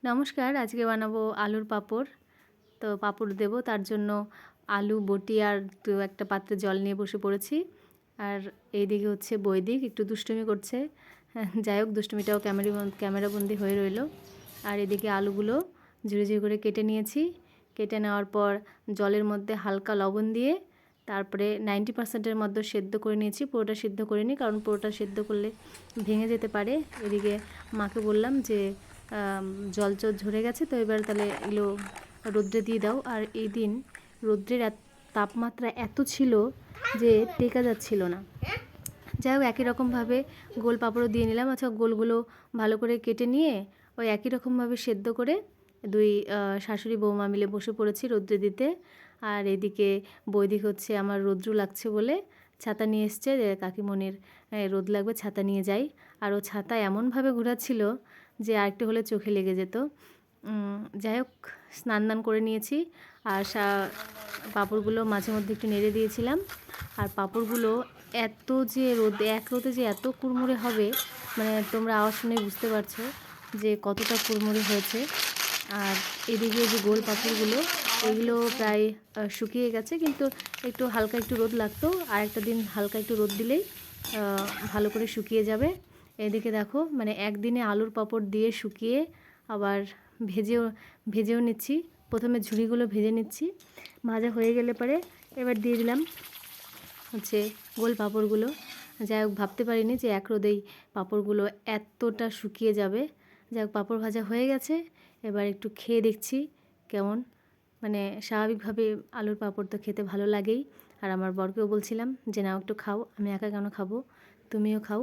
নমস্কার, আজকে বানাবো আলুর পাঁপড়। তো পাঁপড় দেবো, তার জন্য আলু বটি আর একটা পাত্রে জল নিয়ে বসে পড়েছি। আর এইদিকে হচ্ছে বৈদিক একটু দুষ্টুমি করছে। যাই হোক, দুষ্টুমিটাও ক্যামেরাবন্দি হয়ে রইল। আর এদিকে আলুগুলো ঝুড়ি ঝুড়ি করে কেটে নিয়েছি। কেটে নেওয়ার পর জলের মধ্যে হালকা লবণ দিয়ে তারপরে 90%-এর মধ্যে সেদ্ধ করে নিয়েছি। পুরোটা সিদ্ধ করিনি, কারণ পুরোটা সেদ্ধ করলে ভেঙে যেতে পারে। এদিকে মাকে বললাম যে জল ঝরে গেছে, তো এবার তাহলে এগুলো রোদ্রে দিয়ে দাও। আর এই দিন রোদ্রের তাপমাত্রা এত ছিল যে টেকা যাচ্ছিল না। যাই হোক, একই রকমভাবে গোল পাঁপড়ও দিয়ে নিলাম। আচ্ছা, গোলগুলো ভালো করে কেটে নিয়ে ওই একই রকমভাবে সেদ্ধ করে দুই শাশুড়ি বৌমা মিলে বসে পড়েছি রোদ্রে দিতে। আর এদিকে বৈদিক হচ্ছে আমার রৌদ্র লাগছে বলে ছাতা নিয়ে এসছে, যে কাকিমণির রোদ লাগবে, ছাতা নিয়ে যাই। আর ও ছাতা এমনভাবে ঘোরাচ্ছিল যে আরেকটু হলে চোখে লেগে যেত। যাই হোক, স্নান করে নিয়েছি। আর পাঁপড়গুলো মাঝে মধ্যে একটু নেড়ে দিয়েছিলাম। আর পাঁপড়গুলো এত যে রোদে যে এত কুড়মুড়ে হবে, মানে তোমরা আওয়াজ শুনে বুঝতে পারছো যে কতটা কুড়মুড়ে হয়েছে। আর এদিকে যে গোল পাঁপড়গুলো, এগুলো প্রায় শুকিয়ে গেছে, কিন্তু একটু হালকা একটু রোদ লাগতো। আর একটা দিন হালকা একটু রোদ দিলেই ভালো করে শুকিয়ে যাবে। এদিকে দেখো, মানে একদিনে আলুর পাঁপড় দিয়ে শুকিয়ে আবার ভেজেও নিচ্ছি। প্রথমে ঝুড়িগুলো ভেজে নিচ্ছি, ভাজা হয়ে গেলে পরে এবার দিয়ে দিলাম হচ্ছে গোল পাঁপড়গুলো। যাই হোক, ভাবতে পারিনি যে এক রোদেই পাঁপড়গুলো এতটা শুকিয়ে যাবে। যাই হোক, পাঁপড় ভাজা হয়ে গেছে। এবার একটু খেয়ে দেখছি কেমন। মানে স্বাভাবিকভাবে আলুর পাঁপড় তো খেতে ভালো লাগেই। আর আমার বরকেও বলছিলাম যে নাও একটু খাও, আমি একা কেন খাবো, তুমিও খাও।